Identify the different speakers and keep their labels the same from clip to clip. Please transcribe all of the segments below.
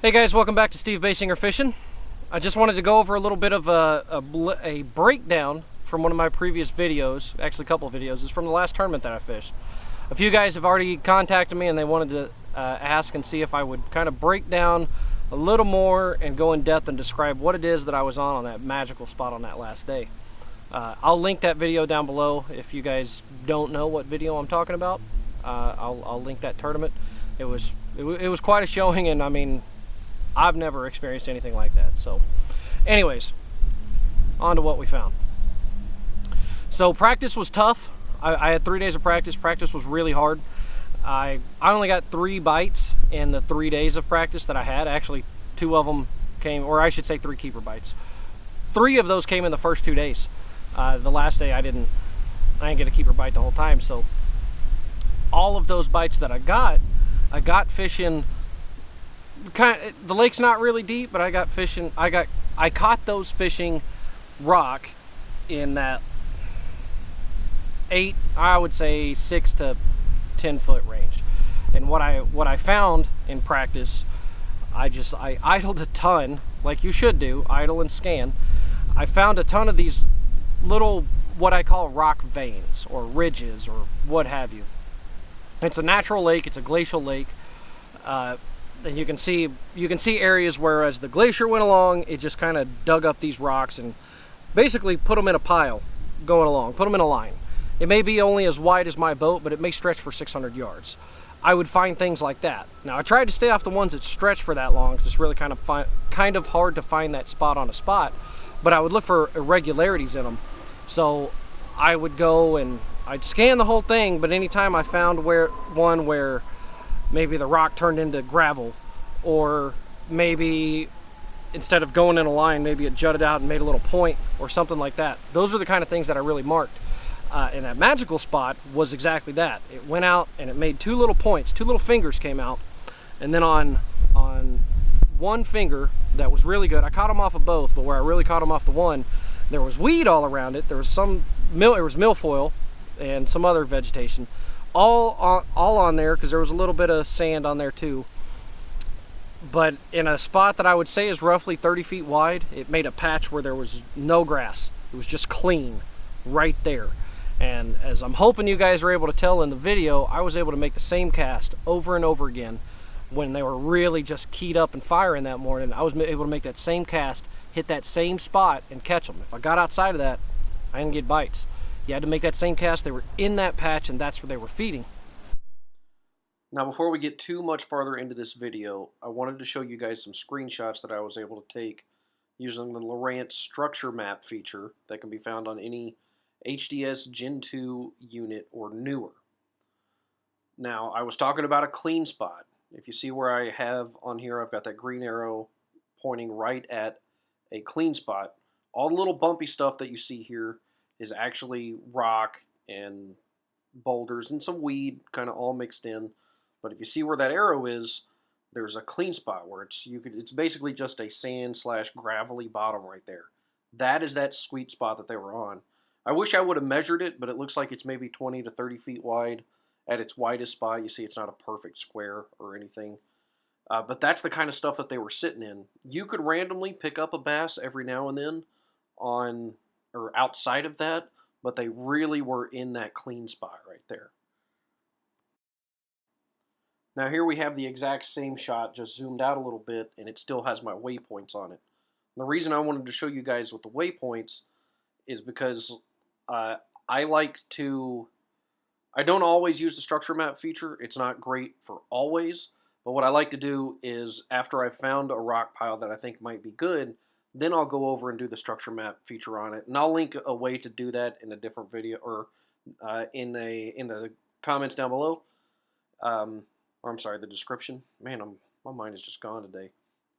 Speaker 1: Hey guys, welcome back to Steve Basinger Fishing. I just wanted to go over a little bit of a breakdown from one of my previous videos, actually a couple of videos. It's from the last tournament that I fished. A few guys have already contacted me and they wanted to ask and see if I would kind of break down a little more and go in depth and describe what it is that I was on that magical spot on that last day. I'll link that video down below if you guys don't know what video I'm talking about. I'll link that tournament. It was quite a showing, and I mean, I've never experienced anything like that. So anyways, on to what we found. So practice was tough. I had 3 days of practice. Practice was really hard. I only got 3 bites in the 3 days of practice that I had. Actually, 2 of them came, or I should say 3 keeper bites. 3 of those came in the first 2 days. The last day I didn't get a keeper bite the whole time. So all of those bites that I got fishing. The lake's not really deep, but I caught those fishing rock in that 6 to 10 foot range. And what I found in practice, I idled a ton, like you should do, idle and scan. I found a ton of these little, what I call rock veins or ridges or what have you. It's a natural lake, it's a glacial lake. And you can see areas where as the glacier went along, it just kind of dug up these rocks and basically put them in a pile going along, put them in a line. It may be only as wide as my boat, but it may stretch for 600 yards. I would find things like that. Now I tried to stay off the ones that stretch for that long because it's really kind of hard to find that spot on a spot, but I would look for irregularities in them. So I would go and I'd scan the whole thing, but anytime I found one where maybe the rock turned into gravel, or maybe instead of going in a line, maybe it jutted out and made a little point or something like that. Those are the kind of things that I really marked. And that magical spot was exactly that. It went out and it made 2 little points, 2 little fingers came out, and then on one finger that was really good, I caught them off of both, but where I really caught them off the one, there was weed all around it. There was milfoil and some other vegetation. All on there because there was a little bit of sand on there too. But in a spot that I would say is roughly 30 feet wide, it made a patch where there was no grass. It was just clean right there. And as I'm hoping you guys were able to tell in the video, I was able to make the same cast over and over again when they were really just keyed up and firing that morning. I was able to make that same cast, hit that same spot, and catch them. If I got outside of that, I didn't get bites. You had to make that same cast. They were in that patch, and that's where they were feeding. Now, before we get too much farther into this video, I wanted to show you guys some screenshots that I was able to take using the Lowrance structure map feature that can be found on any HDS Gen 2 unit or newer. Now, I was talking about a clean spot. If you see where I have on here, I've got that green arrow pointing right at a clean spot. All the little bumpy stuff that you see here is actually rock and boulders and some weed kind of all mixed in. But if you see where that arrow is, there's a clean spot where it's basically just a sand / gravelly bottom right there. That is that sweet spot that they were on. I wish I would have measured it, but it looks like it's maybe 20 to 30 feet wide at its widest spot. You see it's not a perfect square or anything. But that's the kind of stuff that they were sitting in. You could randomly pick up a bass every now and then on or outside of that, but they really were in that clean spot right there. Now here we have the exact same shot, just zoomed out a little bit, and it still has my waypoints on it. And the reason I wanted to show you guys with the waypoints is because I don't always use the structure map feature. It's not great for always, but what I like to do is after I've found a rock pile that I think might be good, then I'll go over and do the structure map feature on it, and I'll link a way to do that in a different video or in the comments down below, or I'm sorry, the description. Man, my mind is just gone today.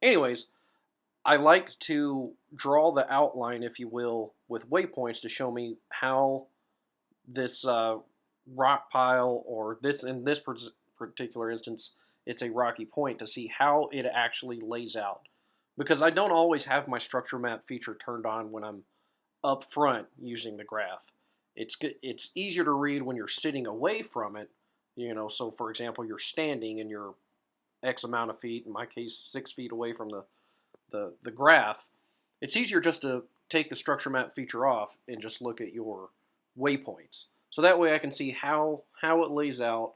Speaker 1: Anyways, I like to draw the outline, if you will, with waypoints to show me how this rock pile, or in this particular instance, it's a rocky point, to see how it actually lays out. Because I don't always have my structure map feature turned on when I'm up front using the graph. It's easier to read when you're sitting away from it, you know. So for example, you're standing and you're X amount of feet, in my case 6 feet away from the graph, it's easier just to take the structure map feature off and just look at your waypoints. So that way I can see how it lays out,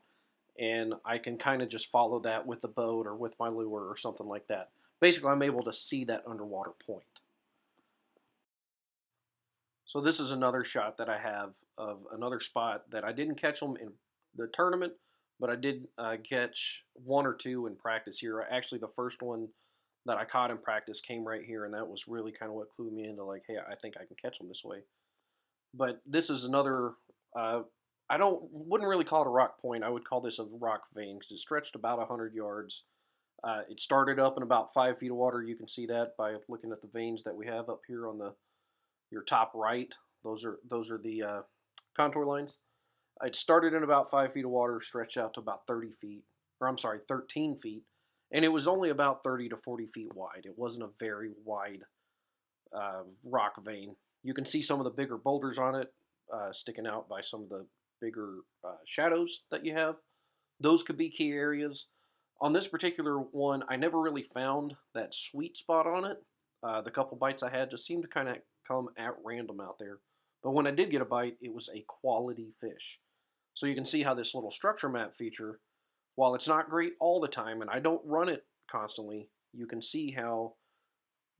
Speaker 1: and I can kind of just follow that with the boat or with my lure or something like that. Basically, I'm able to see that underwater point. So this is another shot that I have of another spot that I didn't catch them in the tournament, but I did catch one or two in practice here. Actually, the first one that I caught in practice came right here, and that was really kind of what clued me into, like, hey, I think I can catch them this way. But this is another, wouldn't really call it a rock point. I would call this a rock vein because it stretched about 100 yards. It started up in about 5 feet of water. You can see that by looking at the veins that we have up here on your top right. Those are the contour lines. It started in about 5 feet of water, stretched out to about 13 feet, and it was only about 30 to 40 feet wide. It wasn't a very wide rock vein. You can see some of the bigger boulders on it sticking out by some of the bigger shadows that you have. Those could be key areas. On this particular one, I never really found that sweet spot on it. The couple bites I had just seemed to kind of come at random out there. But when I did get a bite, it was a quality fish. So you can see how this little structure map feature, while it's not great all the time, and I don't run it constantly, you can see how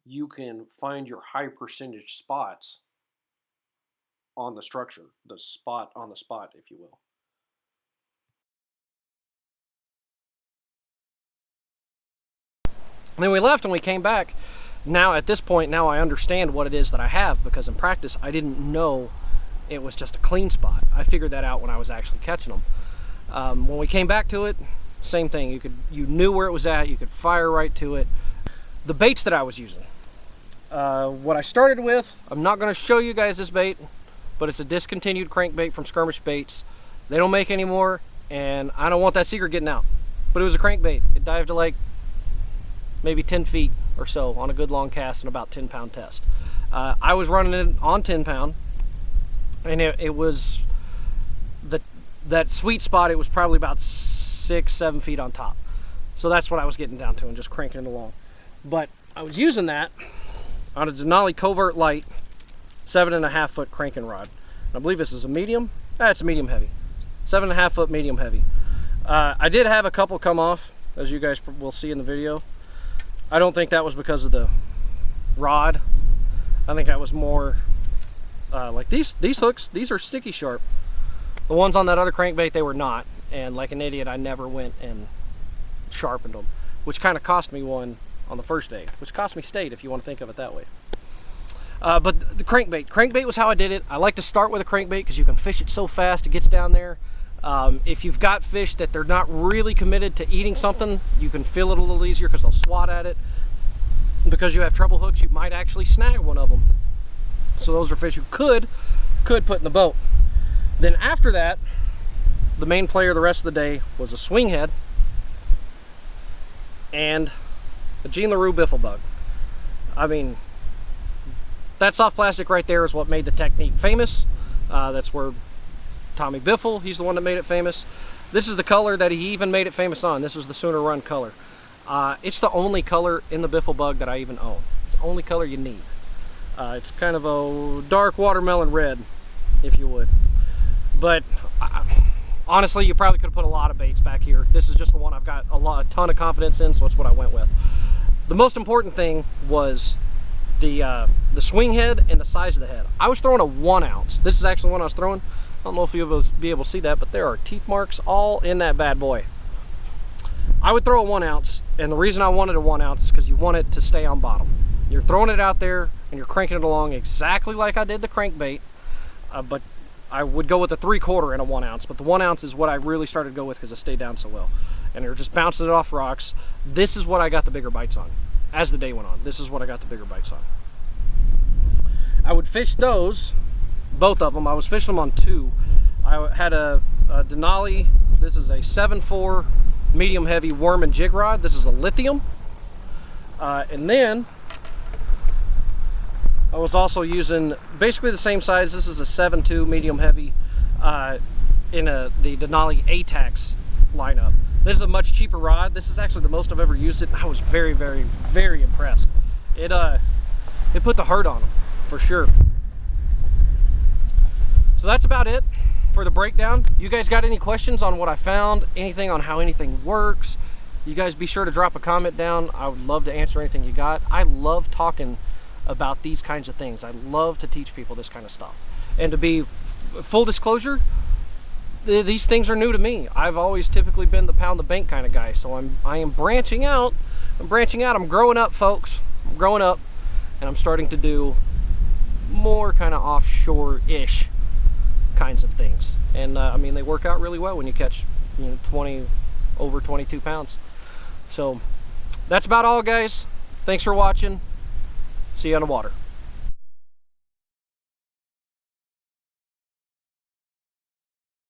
Speaker 1: you can find your high percentage spots on the structure, the spot on the spot, if you will. And then we left and we came back. Now at this point, now I understand what it is that I have, because in practice I didn't know it was just a clean spot. I figured that out when I was actually catching them. When we came back to it, same thing. You knew where it was at. You could fire right to it. The baits that I was using. What I started with, I'm not going to show you guys this bait, but it's a discontinued crankbait from Skirmish Baits. They don't make anymore, and I don't want that secret getting out. But it was a crankbait. It dived to like maybe 10 feet or so on a good long cast and about 10-pound test. I was running it on 10-pound, and it was that sweet spot. It was probably about 6-7 feet on top. So that's what I was getting down to and just cranking it along. But I was using that on a Denali Covert Light 7.5 foot cranking rod. I believe this is a medium. It's a medium heavy. 7.5 foot medium heavy. I did have a couple come off, as you guys will see in the video. I don't think that was because of the rod. I think that was more like these hooks. These are sticky sharp. The ones on that other crankbait, they were not. And like an idiot, I never went and sharpened them, which kind of cost me one on the first day, which cost me state if you want to think of it that way. But the crankbait was how I did it. I like to start with a crankbait because you can fish it so fast, it gets down there. If you've got fish that they're not really committed to eating something, you can feel it a little easier because they'll swat at it. Because you have treble hooks, you might actually snag one of them. So those are fish you could put in the boat. Then after that, the main player the rest of the day was a swing head and a Jean LaRue biffle bug. I mean, that soft plastic right there is what made the technique famous. That's where Tommy Biffle, he's the one that made it famous. This is the color that he even made it famous on. This is the Sooner Run color. It's the only color in the biffle bug that I even own. It's the only color you need. It's kind of a dark watermelon red, if you would. But honestly, you probably could have put a lot of baits back here. This is just the one I've got a ton of confidence in, so it's what I went with. The most important thing was the swing head and the size of the head. I was throwing a 1 ounce. This is actually the one I was throwing. I don't know if you'll be able to see that, but there are teeth marks all in that bad boy. I would throw a 1 ounce, and the reason I wanted a 1 ounce is because you want it to stay on bottom. You're throwing it out there, and you're cranking it along exactly like I did the crankbait, but I would go with a 3/4 and a 1 ounce, but the 1 ounce is what I really started to go with because it stayed down so well. And you're just bouncing it off rocks. This is what I got the bigger bites on. As the day went on, this is what I got the bigger bites on. I would fish those, both of them. I was fishing them on 2. I had a Denali. This is a 7.4 medium heavy worm and jig rod. This is a lithium. And then I was also using basically the same size. This is a 7.2 medium heavy in the Denali ATAX lineup. This is a much cheaper rod. This is actually the most I've ever used it. I was very, very, very impressed. It put the hurt on them, for sure. So that's about it for the breakdown. You guys got any questions on what I found, anything on how anything works, you guys be sure to drop a comment down. I would love to answer anything you got. I love talking about these kinds of things. I love to teach people this kind of stuff. And to be full disclosure, these things are new to me. I've always typically been the pound the bank kind of guy, so I am branching out. I'm growing up, folks. I'm growing up, and I'm starting to do more kind of offshore-ish kinds of things. And I mean, they work out really well when you catch, you know, over 22 pounds. So that's about all, guys. Thanks for watching. See you on the water.